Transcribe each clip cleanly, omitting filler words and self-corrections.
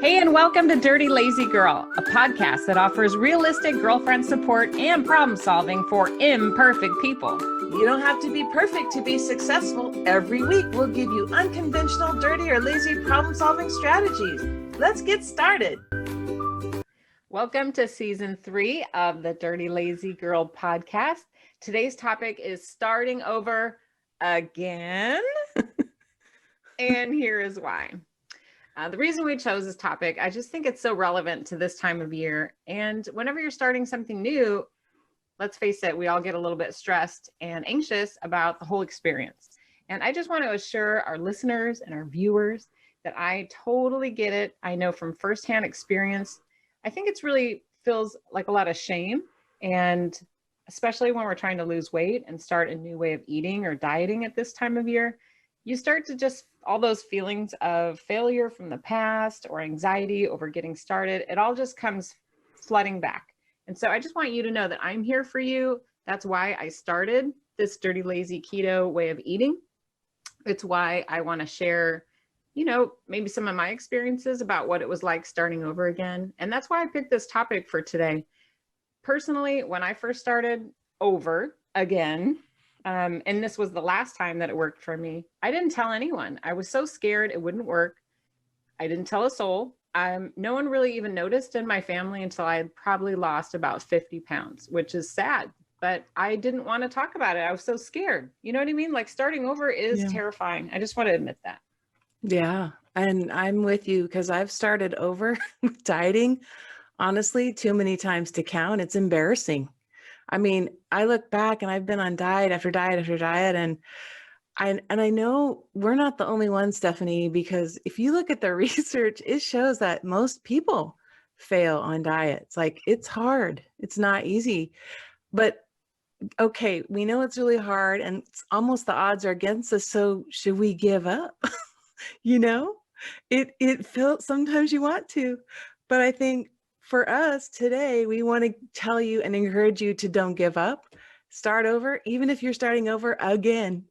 Hey, and welcome to Dirty Lazy Girl, a podcast that offers realistic girlfriend support and problem solving for imperfect people. You don't have to be perfect to be successful. Every week, we'll give you unconventional, dirty, or lazy problem solving strategies. Let's get started. Welcome to season 3 of the Dirty Lazy Girl podcast. Today's topic is starting over again. And here is why. The reason we chose this topic, I just think it's so relevant to this time of year. And whenever you're starting something new, let's face it, we all get a little bit stressed and anxious about the whole experience. And I just want to assure our listeners and our viewers that I totally get it. I know from firsthand experience, I think it's really feels like a lot of shame. And especially when we're trying to lose weight and start a new way of eating or dieting at this time of year, you start to just all those feelings of failure from the past or anxiety over getting started. It all just comes flooding back. And so I just want you to know that I'm here for you. That's why I started this Dirty Lazy Keto way of eating. It's why I want to share, maybe some of my experiences about what it was like starting over again. And that's why I picked this topic for today. Personally, when I first started over again, and this was the last time that it worked for me, I didn't tell anyone. I was so scared it wouldn't work. I didn't tell a soul. No one really even noticed in my family until I had probably lost about 50 pounds, which is sad, but I didn't want to talk about it. I was so scared. You know what I mean? Like starting over is terrifying. I just want to admit that. Yeah. And I'm with you because I've started over with dieting, honestly, too many times to count. It's embarrassing. I mean, I look back and I've been on diet after diet after diet. And I know we're not the only ones, Stephanie, because if you look at the research, it shows that most people fail on diets. Like it's hard. It's not easy. But okay, we know it's really hard and it's almost the odds are against us. So should we give up? It feels sometimes you want to, but I think for us today, we want to tell you and encourage you to don't give up, start over, even if you're starting over again,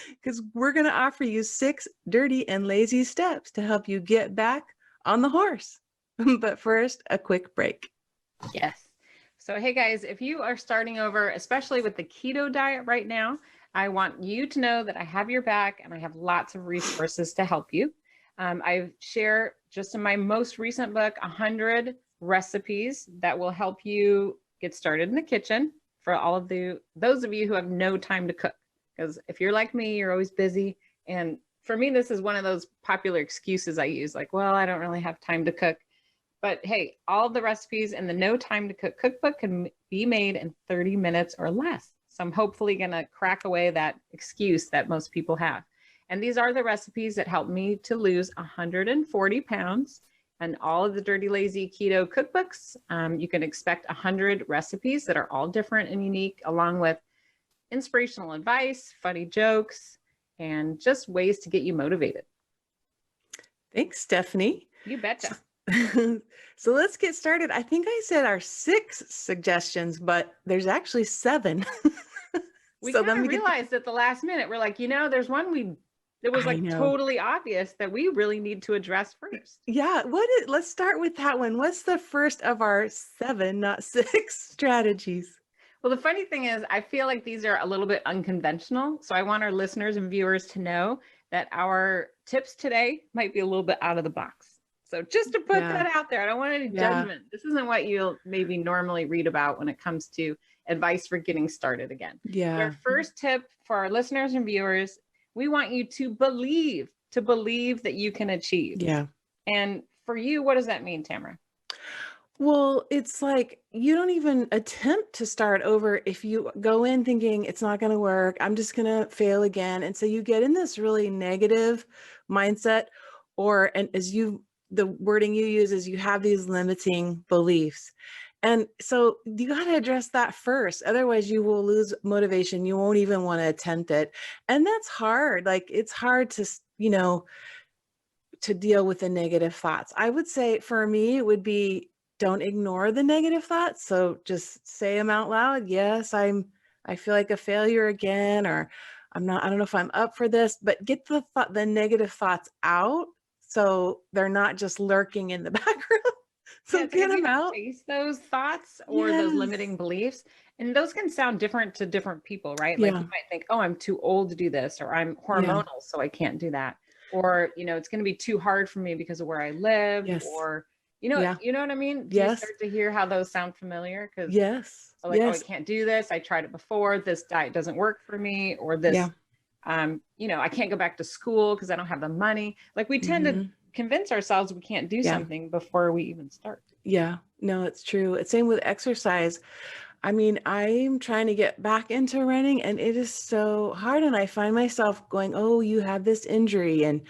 because we're going to offer you 6 dirty and lazy steps to help you get back on the horse. But first, a quick break. Yes. So, hey guys, if you are starting over, especially with the keto diet right now, I want you to know that I have your back and I have lots of resources to help you. I share just in my most recent book, 100 recipes that will help you get started in the kitchen for all of those of you who have no time to cook. Because if you're like me, you're always busy. And for me, this is one of those popular excuses I use, like, well, I don't really have time to cook. But hey, all the recipes in the No Time to Cook cookbook can be made in 30 minutes or less. So I'm hopefully going to crack away that excuse that most people have. And these are the recipes that helped me to lose 140 pounds. And all of the Dirty Lazy Keto cookbooks, you can expect 100 recipes that are all different and unique, along with inspirational advice, funny jokes, and just ways to get you motivated. Thanks, Stephanie. You betcha. So let's get started. I think I said our 6 suggestions, but there's actually 7. We kind of realized at the last minute, we're like, there's one it was like totally obvious that we really need to address first. Yeah. Let's start with that one. What's the first of our 7, not 6 strategies? Well, the funny thing is, I feel like these are a little bit unconventional. So I want our listeners and viewers to know that our tips today might be a little bit out of the box. So just to put that out there, I don't want any judgment. This isn't what you'll maybe normally read about when it comes to advice for getting started again. Yeah. Our first tip for our listeners and viewers, we want you to believe that you can achieve. Yeah. And for you, what does that mean, Tamara? Well, it's like you don't even attempt to start over if you go in thinking it's not going to work. I'm just going to fail again. And so you get in this really negative mindset, the wording you use is you have these limiting beliefs. And so you got to address that first. Otherwise, you will lose motivation. You won't even want to attempt it. And that's hard. Like it's hard to, to deal with the negative thoughts. I would say for me, it would be don't ignore the negative thoughts. So just say them out loud. Yes, I feel like a failure again, or I don't know if I'm up for this, but get the negative thoughts out so they're not just lurking in the background. So Yeah, it's like get if you them don't out. face those thoughts or those Yes. limiting beliefs, and those can sound different to different people, right? Like Yeah. you might think, oh, I'm too old to do this, or I'm Yeah. hormonal, so I can't do that. Or, it's going to be too hard for me because of where I live, Yes. or, Yeah. you know what I mean? Do you Yes. start to hear how those sound familiar? Because Yes. like, oh, I Yes. can't do this. I tried it before. This diet doesn't work for me, or this, Yeah. I can't go back to school because I don't have the money. Like we tend to Mhm. convince ourselves we can't do Yeah. something before we even start. Yeah. No, it's true. It's same with exercise. I mean, I'm trying to get back into running and it is so hard. And I find myself going, oh, you have this injury and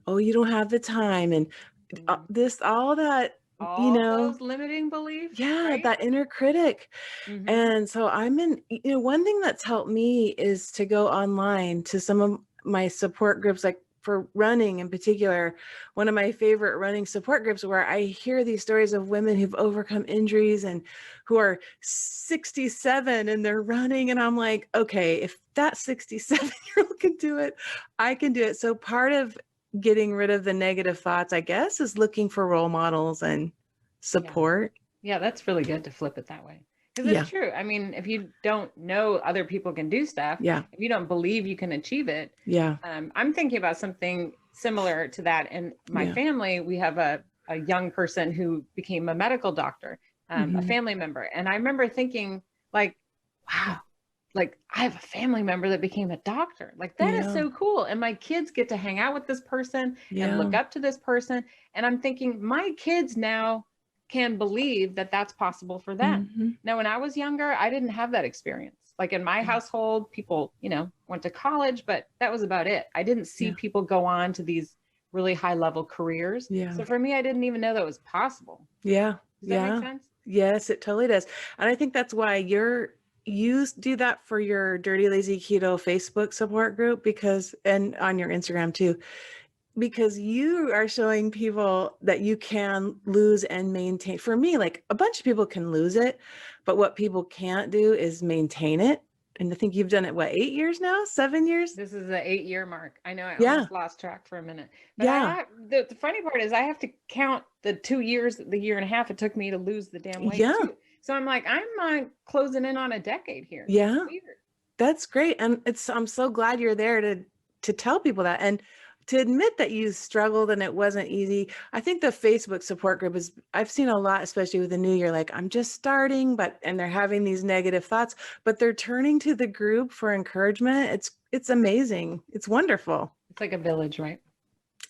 oh, you don't have the time and Mm. this, all that, All those limiting beliefs, yeah, right? that inner critic. Mm-hmm. And so one thing that's helped me is to go online to some of my support groups, like for running in particular. One of my favorite running support groups where I hear these stories of women who've overcome injuries and who are 67 and they're running. And I'm like, okay, if that 67-year-old can do it, I can do it. So part of getting rid of the negative thoughts, I guess, is looking for role models and support. Yeah, that's really good to flip it that way. Because Yeah. it's true. I mean, if you don't know other people can do stuff, Yeah. if you don't believe you can achieve it, Yeah. I'm thinking about something similar to that. In my Yeah. family, we have a young person who became a medical doctor, a Mhm. family member. And I remember thinking, like, wow, like I have a family member that became a doctor. Like that is Yeah. so cool. And my kids get to hang out with this person and look Yeah. up to this person. And I'm thinking, my kids now can believe that that's possible for them. Mhm. Now, when I was younger, I didn't have that experience. Like in my Yeah. household, people, went to college, but that was about it. I didn't see Yeah. people go on to these really high level careers. Yeah. So for me, I didn't even know that was possible. Yeah. Does that make Yeah. sense? Yes, it totally does. And I think that's why you do that for your Dirty Lazy Keto Facebook support group and on your Instagram too, because you are showing people that you can lose and maintain. For me, like a bunch of people can lose it, but what people can't do is maintain it. And I think you've done it, what, 8 years now? 7 years? This is the 8-year mark. I know I Yeah. almost lost track for a minute, but Yeah. the funny part is I have to count the 2 years, the year and a half it took me to lose the damn weight Yeah. too. So I'm like, I'm closing in on a decade here. Yeah. Weird. That's great. And I'm so glad you're there to tell people that and to admit that you struggled and it wasn't easy. I think the Facebook support group I've seen a lot, especially with the new year, like I'm just starting, and they're having these negative thoughts, but they're turning to the group for encouragement. It's amazing. It's wonderful. It's like a village, right?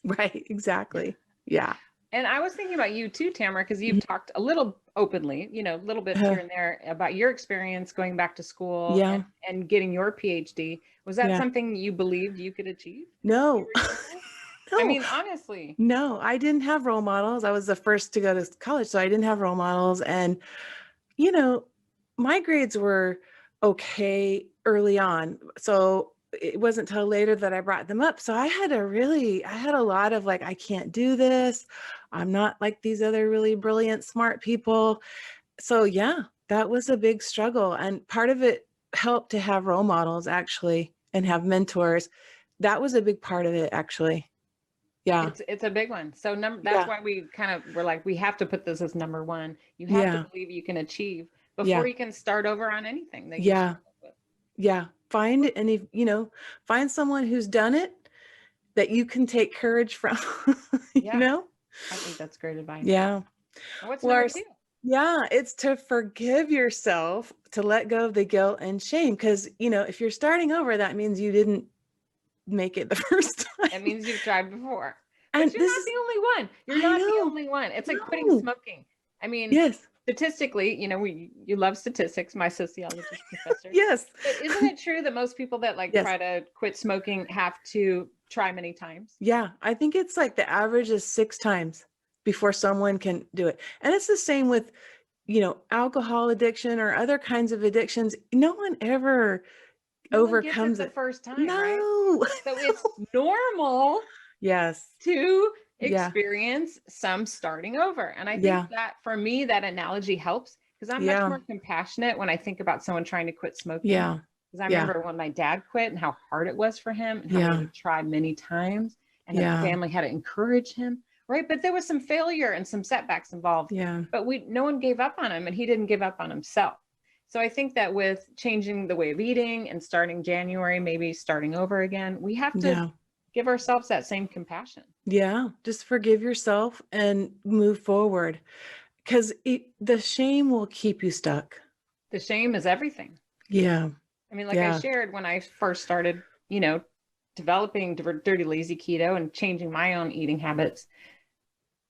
Right. Exactly. Yeah. And I was thinking about you too, Tamara, because you've talked a little openly, a little bit here and there about your experience going back to school Yeah. and getting your PhD. Was that Yeah. something you believed you could achieve? No. I mean, honestly. No, I didn't have role models. I was the first to go to college, so I didn't have role models. And, my grades were okay early on. So it wasn't till later that I brought them up. So I had a lot of like, I can't do this. I'm not like these other really brilliant, smart people. So yeah, that was a big struggle. And part of it helped to have role models actually and have mentors. That was a big part of it actually. Yeah. It's a big one. So that's Yeah. why we kind of were like, we have to put this as number one. You have Yeah. to believe you can achieve before Yeah. you can start over on anything that you Yeah. struggle with. Yeah. Find someone who's done it that you can take courage from, Yeah. I think that's great advice. Yeah. What's Well, number two? yeah, it's to forgive yourself, to let go of the guilt and shame. Because, if you're starting over, that means you didn't make it the first time. It means you've tried before. But And you're not the only one. You're I not the know. only one. It's like quitting No. smoking. I mean, Yes. statistically, you love statistics, my sociologist professor. Yes. But isn't it true that most people that Yes. try to quit smoking have to try many times? Yeah. I think it's like the average is 6 times before someone can do it. And it's the same with, alcohol addiction or other kinds of addictions. No one ever No one gets overcomes it the it. first time, right? No. So it's normal Yes. to Yeah. experience some starting over. And I think Yeah. that for me, that analogy helps because I'm Yeah. much more compassionate when I think about someone trying to quit smoking. Yeah. Because I Yeah. remember when my dad quit and how hard it was for him and how he Yeah. would try many times and the family had to encourage him, right? But there was some failure and some setbacks involved. Yeah. But no one gave up on him, and he didn't give up on himself. So I think that with changing the way of eating and starting January, maybe starting over again, we have to give ourselves that same compassion. Yeah. Just forgive yourself and move forward, because the shame will keep you stuck. The shame is everything. Yeah. I mean, like I shared when I first started, developing Dirty Lazy Keto and changing my own eating habits,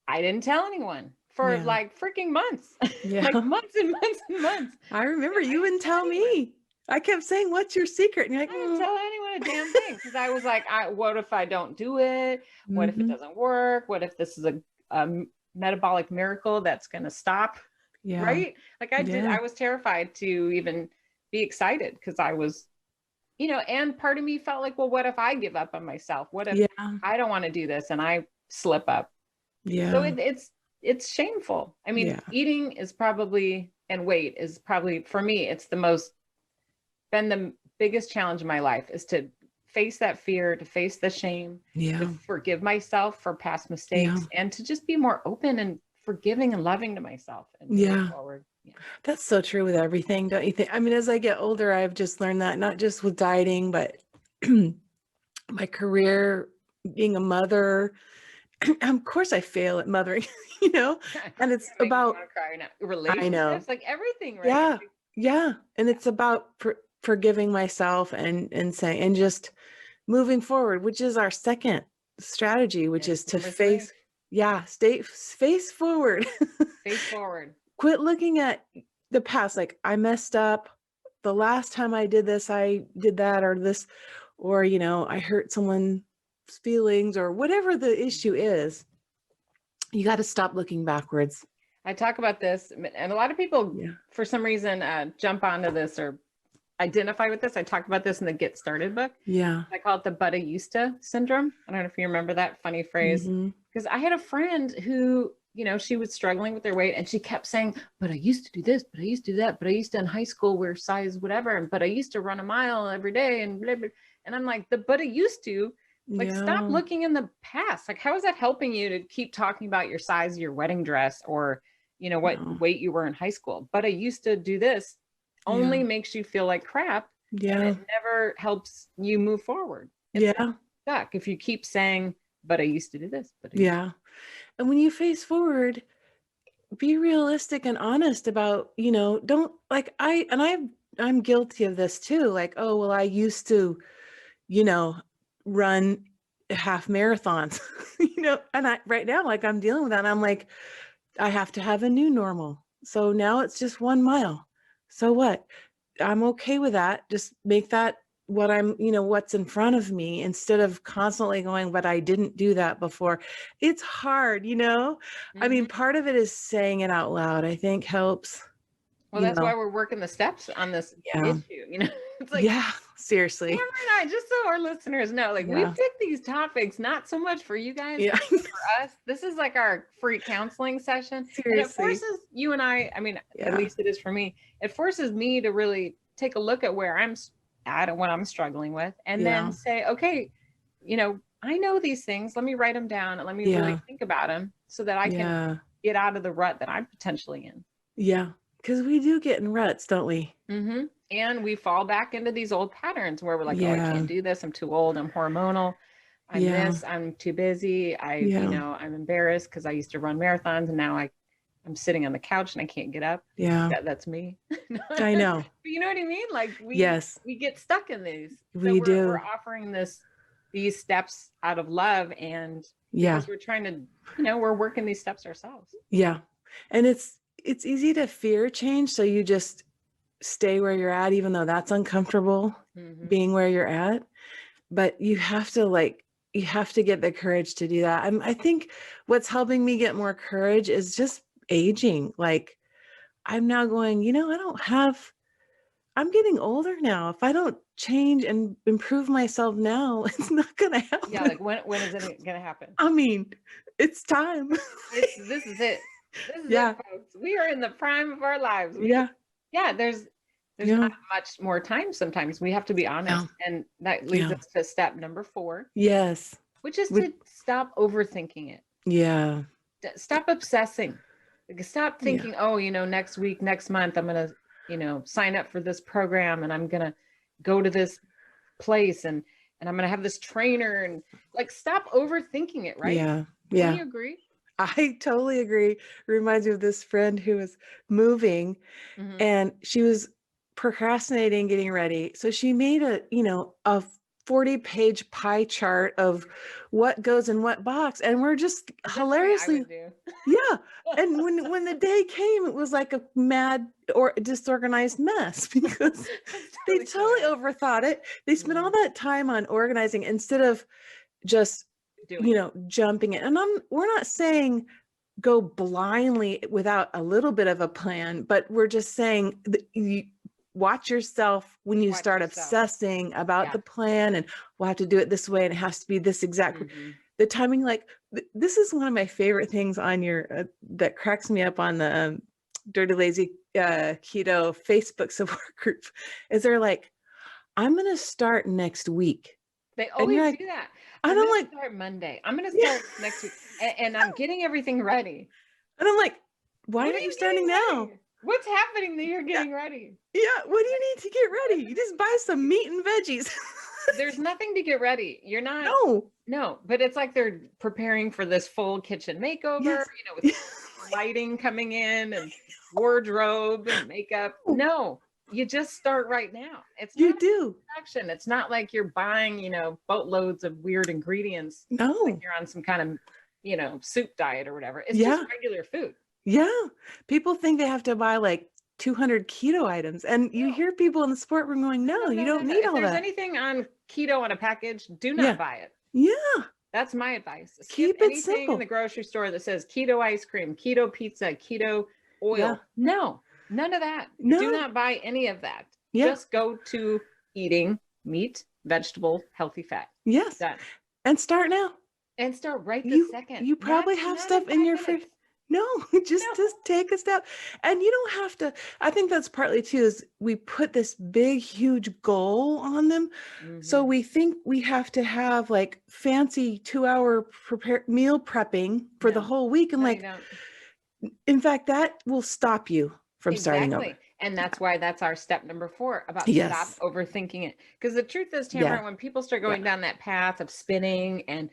I didn't tell anyone for like freaking months, like months and months and months. I remember you wouldn't tell me. I kept saying, what's your secret? And you're like, I didn't tell anyone a damn thing, because I was like, what if I don't do it? What if it doesn't work? What if this is a metabolic miracle that's going to stop? Right? Like I was terrified to even be excited, because I was, and part of me felt like, well, what if I give up on myself? What if I don't want to do this and I slip up? Yeah. So it's shameful. I mean, eating is probably, and weight is probably, for me, it's been the biggest challenge in my life, is to face that fear, to face the shame, to forgive myself for past mistakes, and to just be more open and forgiving and loving to myself and move forward. Yeah. That's so true with everything, don't you think? I mean, as I get older, I've just learned that, not just with dieting, but my career, being a mother. Of course I fail at mothering, and it's about relationships, like everything, right? Yeah. And it's about forgiving myself and saying, and just moving forward, which is our second strategy, which is to face forward. Face forward. Quit looking at the past. Like, I messed up the last time I did this, I did that, or this, or, I hurt someone's feelings, or whatever the issue is. You got to stop looking backwards. I talk about this, and a lot of people, for some reason, jump onto this or identify with this. I talk about this in the Get Started book. Yeah. I call it the "but I used to" syndrome. I don't know if you remember that funny phrase, because I had a friend who, she was struggling with her weight, and she kept saying, but I used to do this, but I used to do that, but I used to in high school wear size whatever, but I used to run a mile every day, and blah, blah. And I'm like, but I used to, like, stop looking in the past. Like, how is that helping you to keep talking about your size of your wedding dress, or, what weight you were in high school? But I used to do this only makes you feel like crap. Yeah. And it never helps you move forward. It's stuck if you keep saying, but I used to do this. But and when you face forward, be realistic and honest about, don't, like, I'm guilty of this too. Like, oh, well, I used to, run half marathons, and right now, like, I'm dealing with that. And I'm like, I have to have a new normal. So now it's just 1 mile. So what? I'm okay with that. Just make that what I'm, what's in front of me, instead of constantly going, but I didn't do that before. It's hard, I mean, part of it is saying it out loud, I think, helps. Well, that's why we're working the steps on this issue, It's like, seriously. Amber and I, just so our listeners know, like, we pick these topics not so much for you guys, but for us. This is like our free counseling session. Seriously. And it forces you and I mean, at least it is for me, it forces me to really take a look at where I'm at and what I'm struggling with, and then say, okay, I know these things. Let me write them down, and let me really think about them, so that I can get out of the rut that I'm potentially in. Yeah. Because we do get in ruts, don't we? Mm-hmm. And we fall back into these old patterns where we're like, oh, I can't do this. I'm too old. I'm hormonal. I'm this. I'm too busy. I'm embarrassed because I used to run marathons, and now I'm sitting on the couch and I can't get up. Yeah. That's me. I know. But you know what I mean? Like, we get stuck in these. So we're offering these steps out of love, and because we're trying to, we're working these steps ourselves. Yeah. And it's easy to fear change. So you just stay where you're at, even though that's uncomfortable, being where you're at. But you have to get the courage to do that. I think what's helping me get more courage is just aging. Like, I'm now going, I'm getting older now. If I don't change and improve myself now, it's not going to happen. Yeah. Like, when is it going to happen? I mean, it's time. This is it. This is it, folks. We are in the prime of our lives. There's not much more time. Sometimes we have to be honest, and that leads us to step number 4. Yes. which is to stop overthinking it. Yeah. Stop obsessing. Like, stop thinking, oh, next week, next month, I'm going to, sign up for this program and I'm going to go to this place and I'm going to have this trainer, and like, stop overthinking it. Right. Yeah. Wouldn't you agree? I totally agree. It reminds me of this friend who was moving and she was procrastinating getting ready. So she made a 40-page pie chart of what goes in what box. And we're just hilariously, yeah. And when the day came, it was like a mad or disorganized mess because they totally overthought it. They spent all that time on organizing instead of just jumping in. And we're not saying go blindly without a little bit of a plan, but we're just saying you watch yourself when you start obsessing about the plan and we'll have to do it this way and it has to be this exact the timing. Like this is one of my favorite things on your that cracks me up on the Dirty Lazy Keto Facebook support group is they're like, I'm gonna start next week. They always do that. I'm like, start Monday. I'm going to start next week, and I'm getting everything ready. And I'm like, why aren't you starting now? What's happening that you're getting ready? Yeah, what do you need to get ready? You just buy some meat and veggies. There's nothing to get ready. You're not. No, but it's like they're preparing for this full kitchen makeover, with lighting coming in and wardrobe and makeup. No. You just start right now. It's action. It's not like you're buying, boatloads of weird ingredients. No, like you're on some kind of, soup diet or whatever. It's just regular food. Yeah. People think they have to buy like 200 keto items. And you hear people in the sport room going, no, you don't need all that. If there's anything on keto on a package, do not buy it. Yeah. That's my advice. Keep it simple. In the grocery store that says keto ice cream, keto pizza, keto oil. Yeah. No. None of that. No. Do not buy any of that. Just go to eating meat, vegetable, healthy fat. Yes. Done. And start now. And start right this second. You probably have stuff in your fridge. No, just take a step. And you don't have to. I think that's partly too is we put this big, huge goal on them. So we think we have to have like fancy 2-hour meal prepping for the whole week. And in fact, that will stop you from starting over. And that's why that's our step number 4 about stop overthinking it. Because the truth is, Tamara, when people start going down that path of spinning and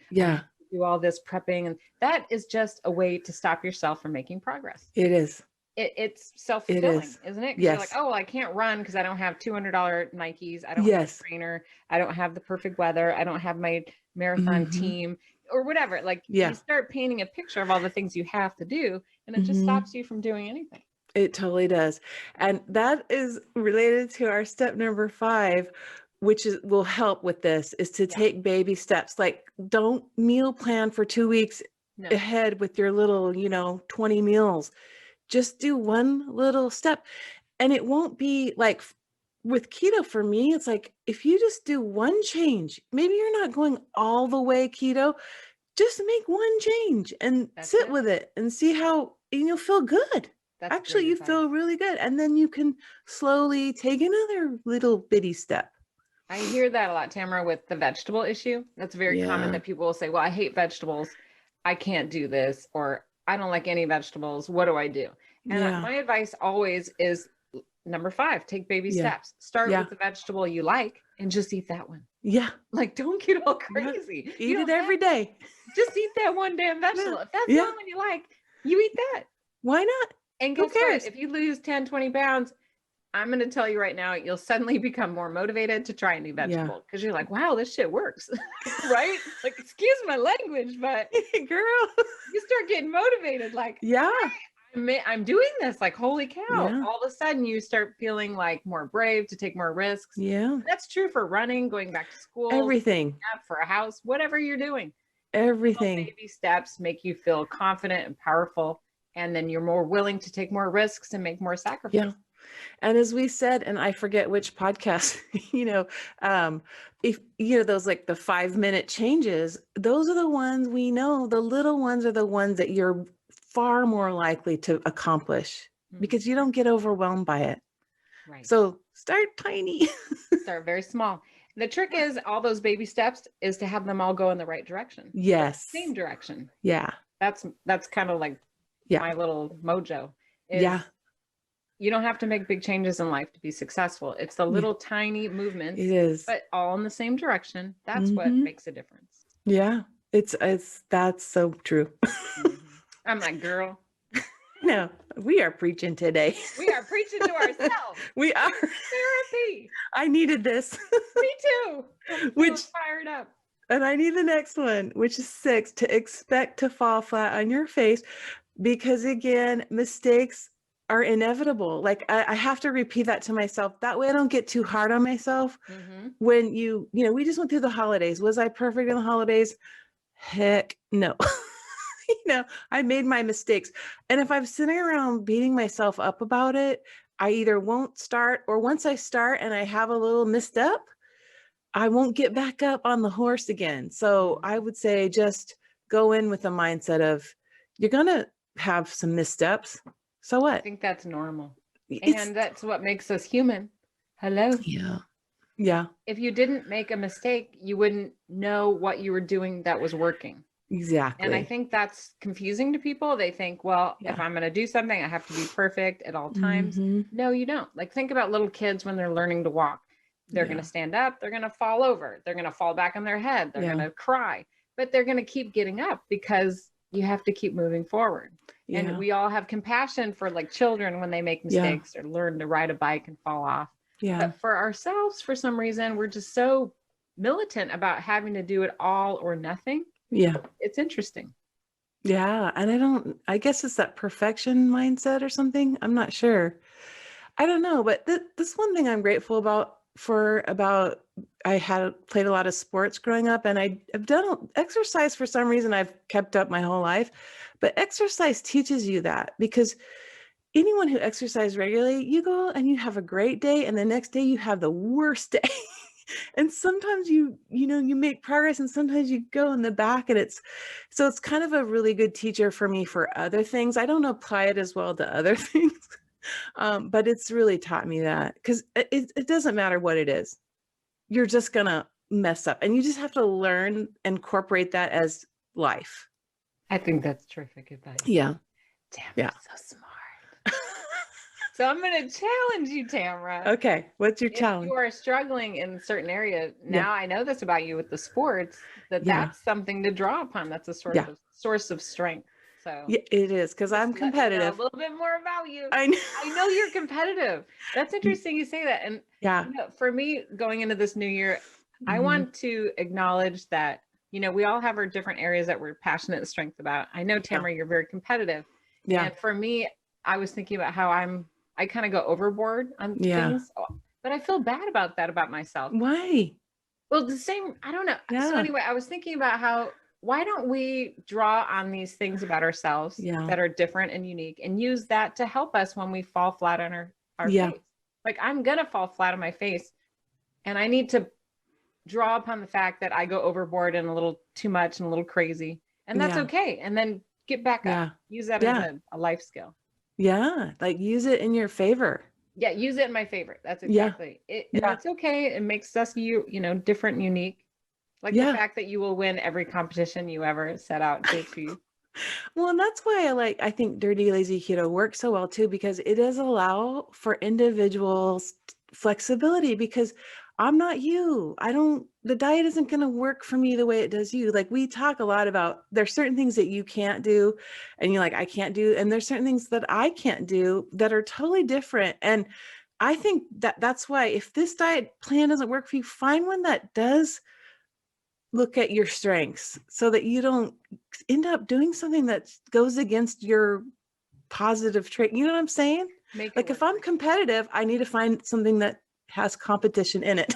do all this prepping, and that is just a way to stop yourself from making progress. It is. It's self-fulfilling, isn't it? You're like, oh, well, I can't run because I don't have $200 Nikes. I don't have a trainer. I don't have the perfect weather. I don't have my marathon team or whatever. Like you start painting a picture of all the things you have to do, and it just stops you from doing anything. It totally does. And that is related to our step number 5, which will help with this, is to take baby steps. Like don't meal plan for 2 weeks ahead with your little, 20 meals. Just do one little step. And it won't be like with keto for me, it's like, if you just do one change, maybe you're not going all the way keto, just make one change and sit with it and see how, and you'll feel good. Actually, you feel really good. And then you can slowly take another little bitty step. I hear that a lot, Tamara, with the vegetable issue. That's very common that people will say, well, I hate vegetables. I can't do this, or I don't like any vegetables. What do I do? And my advice always is number 5, take baby steps. Start with the vegetable you like and just eat that one. Yeah. Like, don't get all crazy. Eat it every day. Just eat that one damn vegetable. If that's the one you like, you eat that. Why not? And guess what? If you lose 10, 20 pounds, I'm going to tell you right now, you'll suddenly become more motivated to try a new vegetable because you're like, wow, this shit works. Right? Like, excuse my language, but girl, you start getting motivated. Like, I'm doing this. Like, holy cow. All of a sudden you start feeling like more brave to take more risks. Yeah. That's true for running, going back to school, everything, for a house, whatever you're doing. Everything. Baby steps make you feel confident and powerful. And then you're more willing to take more risks and make more sacrifices. Yeah. And as we said, and I forget which podcast, if those like the 5-minute changes, those are the ones we know, the little ones are the ones that you're far more likely to accomplish because you don't get overwhelmed by it. Right. So start tiny. Start very small. The trick is all those baby steps is to have them all go in the right direction. Yes. Same direction. Yeah. That's kind of like my little mojo. Yeah. You don't have to make big changes in life to be successful. It's the little tiny movements, It is. but all in the same direction. That's what makes a difference. Yeah. That's so true. I'm like, girl. No, we are preaching today. We are preaching to ourselves. We are. Therapy. I needed this. Me too. I'm fired up. And I need the next one, which is 6, to expect to fall flat on your face, because again, mistakes are inevitable. Like I have to repeat that to myself. That way I don't get too hard on myself. When we just went through the holidays. Was I perfect in the holidays? Heck no. I made my mistakes. And if I'm sitting around beating myself up about it, I either won't start, or once I start and I have a little misstep, I won't get back up on the horse again. So I would say just go in with a mindset of, you're going to have some missteps. So what? I think that's normal. And that's what makes us human. Hello. Yeah. Yeah. If you didn't make a mistake, you wouldn't know what you were doing that was working. Exactly. And I think that's confusing to people. They think, well, if I'm going to do something, I have to be perfect at all times. No, you don't. Like, think about little kids when they're learning to walk. They're going to stand up. They're going to fall over. They're going to fall back on their head. They're going to cry, but they're going to keep getting up because you have to keep moving forward. And we all have compassion for like children when they make mistakes or learn to ride a bike and fall off. But for ourselves, for some reason, we're just so militant about having to do it all or nothing. Yeah. It's interesting. Yeah. And I guess it's that perfection mindset or something. I'm not sure. I don't know. But this one thing I'm grateful about I had played a lot of sports growing up, and I've done exercise for some reason. I've kept up my whole life, but exercise teaches you that, because anyone who exercises regularly, you go and you have a great day, and the next day you have the worst day. And sometimes you make progress, and sometimes you go in the back, and it's kind of a really good teacher for me for other things. I don't apply it as well to other things. But it's really taught me that, because it doesn't matter what it is. You're just going to mess up, and you just have to learn, incorporate that as life. I think that's terrific advice. Yeah. Damn, you're so smart. So I'm going to challenge you, Tamara. Okay. What's your challenge? If you are struggling in a certain area, now I know this about you with the sports, that's something to draw upon. That's a source of strength. So yeah, it is, because I'm competitive. A little bit more about you. I know you're competitive. That's interesting you say that. And for me, going into this new year, I want to acknowledge that, we all have our different areas that we're passionate and strength about. I know, Tamara, you're very competitive. Yeah. And for me, I was thinking about how I kind of go overboard on things, but I feel bad about that about myself. Why? Well, the same, I don't know. Yeah. So anyway, I was thinking about why don't we draw on these things about ourselves that are different and unique, and use that to help us when we fall flat on our face. Like, I'm going to fall flat on my face, and I need to draw upon the fact that I go overboard and a little too much and a little crazy, and that's okay. And then get back up, use that as a life skill. Yeah. Like, use it in your favor. Yeah. Use it in my favor. That's exactly it. That's okay. It makes us, different and unique. Like the fact that you will win every competition you ever set out to achieve. Well, and that's why I think Dirty Lazy Keto works so well too, because it does allow for individuals flexibility, because I'm not you. The diet isn't going to work for me the way it does you. Like, we talk a lot about, there's certain things that you can't do, and you're like, I can't do. And there's certain things that I can't do that are totally different. And I think that's why, if this diet plan doesn't work for you, find one that does look at your strengths, so that you don't end up doing something that goes against your positive trait. You know what I'm saying? Like, if I'm competitive, I need to find something that has competition in it.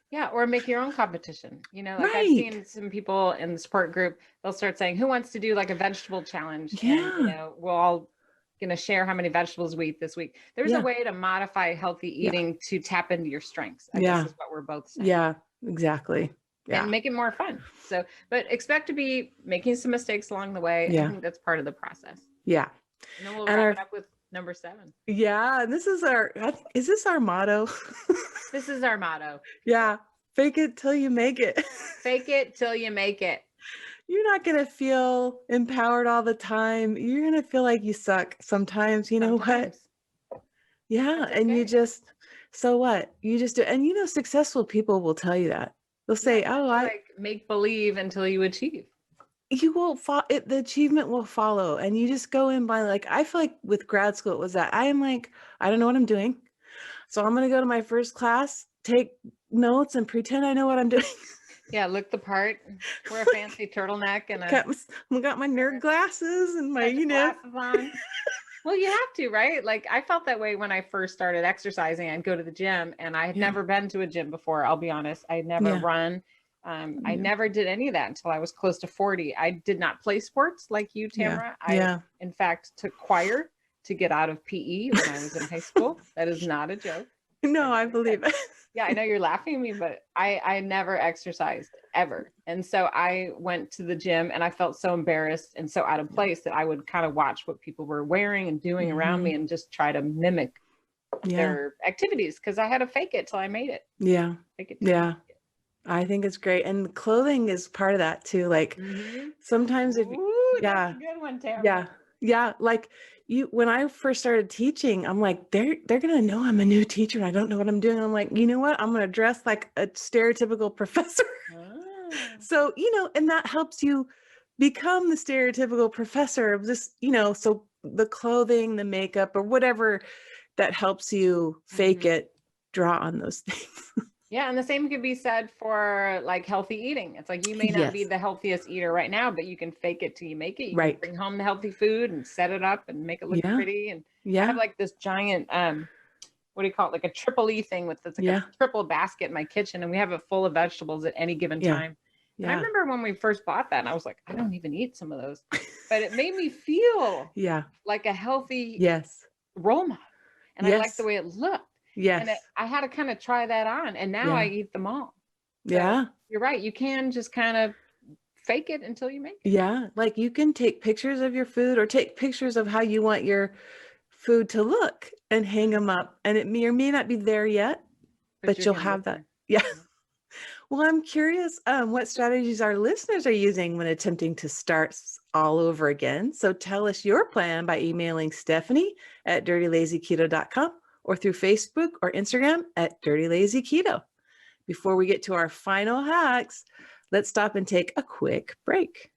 Yeah. Or make your own competition. I've seen some people in the support group, they'll start saying, who wants to do like a vegetable challenge? Yeah. And, we're all going to share how many vegetables we eat this week. There's a way to modify healthy eating to tap into your strengths. I guess is what we're both saying. Yeah, exactly. Yeah. And make it more fun. So, but expect to be making some mistakes along the way. I think that's part of the process. Yeah. And then we'll wrap it up with number 7. Yeah. And this is is this our motto? This is our motto. Yeah. Fake it till you make it. Fake it till you make it. You're not going to feel empowered all the time. You're going to feel like you suck sometimes. You know what? Sometimes. Yeah. That's And you okay. just, so what? You just do. And successful people will tell you that. They'll say, Yeah, oh, like make believe until you achieve. you will the achievement will follow. And you just go in by like, I feel like with grad school, it was that I am like, I don't know what I'm doing. So I'm going to go to my first class, take notes and pretend I know what I'm doing. Yeah, look the part, wear a fancy turtleneck and got my nerd glasses and my, glasses on. Well, you have to, right? Like I felt that way when I first started exercising. I'd go to the gym and I had never been to a gym before. I'll be honest. I had never run. I never did any of that until I was close to 40. I did not play sports like you, Tamara. I, in fact, took choir to get out of PE when I was in high school. That is not a joke. No, I believe it. Yeah, I know you're laughing at me, but I never exercised ever. And so I went to the gym and I felt so embarrassed and so out of place that I would kind of watch what people were wearing and doing around me and just try to mimic their activities because I had to fake it till I made it. Yeah. Fake it I think it's great. And clothing is part of that too. Like sometimes if that's a good one, Tamara. Yeah. Like when I first started teaching, I'm like, they're gonna know I'm a new teacher and I don't know what I'm doing. I'm like, you know what? I'm gonna dress like a stereotypical professor. So, and that helps you become the stereotypical professor of this, so the clothing, the makeup, or whatever that helps you fake it, draw on those things. Yeah. And the same could be said for like healthy eating. It's like you may not be the healthiest eater right now, but you can fake it till you make it. You can bring home the healthy food and set it up and make it look pretty. And I have like this giant, what do you call it? Like a triple E thing with this like a triple basket in my kitchen. And we have it full of vegetables at any given time. And I remember when we first bought that and I was like, I don't even eat some of those, but it made me feel like a healthy role model. And I liked the way it looked. And I had to kind of try that on and now I eat them all. So you're right. You can just kind of fake it until you make it. Yeah. Like you can take pictures of your food or take pictures of how you want your food to look and hang them up. And it may or may not be there yet, but you'll have that. Yeah. Well, I'm curious what strategies our listeners are using when attempting to start all over again. So tell us your plan by emailing Stephanie@dirtylazyketo.com or through Facebook or Instagram @dirtylazyketo. Before we get to our final hacks, let's stop and take a quick break.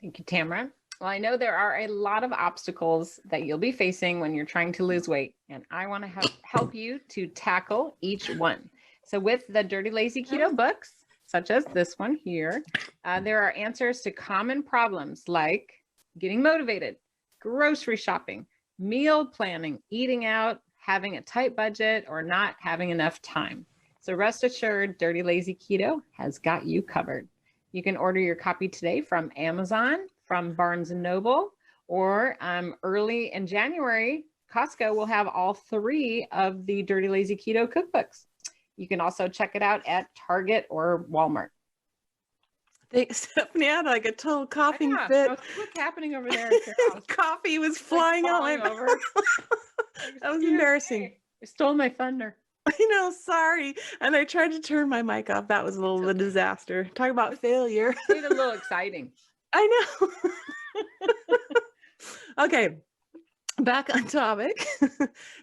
Thank you, Tamara. Well, I know there are a lot of obstacles that you'll be facing when you're trying to lose weight, and I want to help you to tackle each one. So with the Dirty Lazy Keto books, such as this one here, there are answers to common problems like getting motivated, grocery shopping, meal planning, eating out, having a tight budget, or not having enough time. So rest assured, Dirty Lazy Keto has got you covered. You can order your copy today from Amazon, from Barnes & Noble, or early in January, Costco will have all 3 of the Dirty Lazy Keto cookbooks. You can also check it out at Target or Walmart. Stephanie had like a total coughing fit. What's happening over there? Coffee was flying out my mouth. That was embarrassing. You stole my thunder. I know, sorry. And I tried to turn my mic off. That was a little of a disaster. Talk about failure. Made it a little exciting. I know. Okay, back on topic.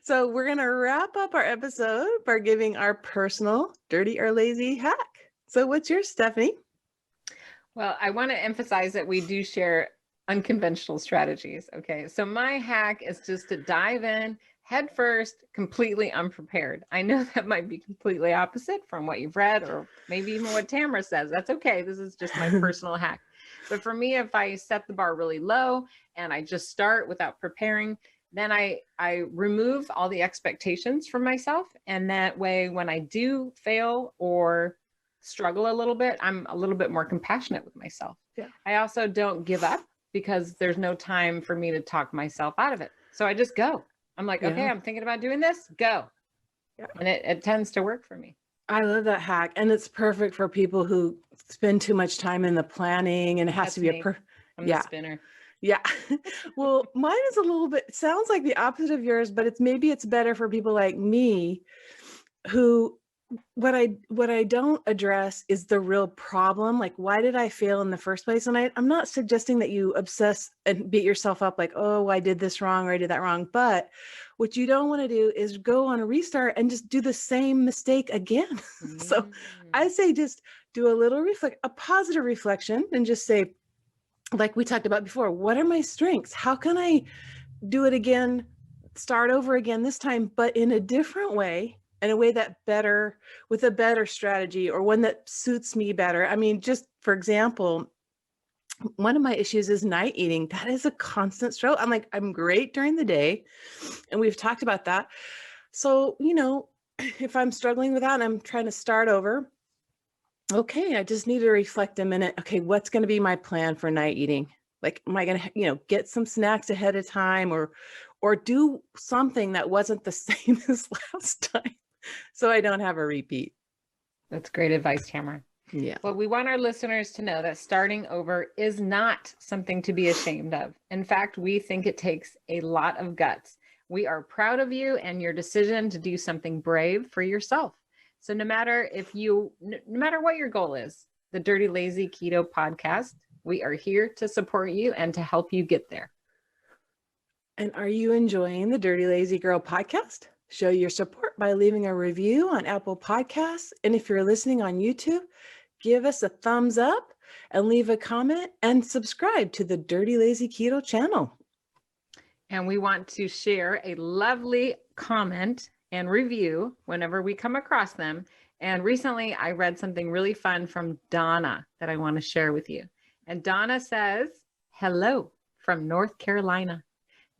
So we're going to wrap up our episode by giving our personal dirty or lazy hack. So what's yours, Stephanie? Well, I want to emphasize that we do share unconventional strategies. Okay, so my hack is just to dive in head first, completely unprepared. I know that might be completely opposite from what you've read or maybe even what Tamara says. That's okay. This is just my personal hack. But for me, if I set the bar really low and I just start without preparing, then I remove all the expectations from myself. And that way, when I do fail or struggle a little bit, I'm a little bit more compassionate with myself. Yeah. I also don't give up because there's no time for me to talk myself out of it. So I just go. I'm like, okay, I'm thinking about doing this, go. Yeah. And it tends to work for me. I love that hack. And it's perfect for people who spend too much time in the planning and it has to be I'm the spinner. Yeah. Well, mine is a little bit, sounds like the opposite of yours, but maybe it's better for people like me who what I don't address is the real problem. Like, why did I fail in the first place? And I'm not suggesting that you obsess and beat yourself up like, oh, I did this wrong or I did that wrong. But what you don't want to do is go on a restart and just do the same mistake again. So I say just do a positive reflection and just say, like we talked about before, what are my strengths? How can I do it again, start over again this time, but in a different way, in a way that with a better strategy or one that suits me better. I mean, just for example, one of my issues is night eating. That is a constant struggle. I'm great during the day, and we've talked about that. So, if I'm struggling with that and I'm trying to start over, okay, I just need to reflect a minute. Okay, what's going to be my plan for night eating? Like, am I going to, get some snacks ahead of time or do something that wasn't the same as last time so I don't have a repeat? That's great advice, Tamara. Yeah. Well, we want our listeners to know that starting over is not something to be ashamed of. In fact, we think it takes a lot of guts. We are proud of you and your decision to do something brave for yourself. So no matter what your goal is, the Dirty Lazy Keto podcast, we are here to support you and to help you get there. And are you enjoying the Dirty Lazy Girl podcast? Show your support by leaving a review on Apple Podcasts. And if you're listening on YouTube, give us a thumbs up and leave a comment and subscribe to the Dirty Lazy Keto channel. And we want to share a lovely comment and review whenever we come across them. And recently I read something really fun from Donna that I want to share with you. And Donna says, hello from North Carolina.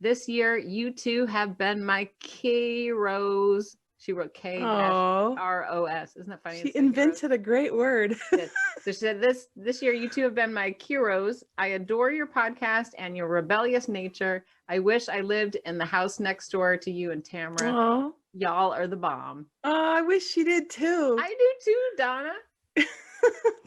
This year, you two have been my heroes. She wrote K-R-O-S. Isn't that funny? She invented a great word. Yes. So she said, this year, you two have been my heroes. I adore your podcast and your rebellious nature. I wish I lived in the house next door to you and Tamara. Aww. Y'all are the bomb. Oh, I wish she did too. I do too, Donna.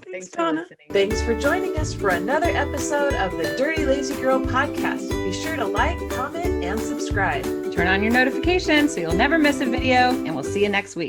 Thanks, Donna. Thanks for joining us for another episode of the Dirty Lazy Girl podcast. Be sure to like, comment, and subscribe. Turn on your notifications so you'll never miss a video, and we'll see you next week.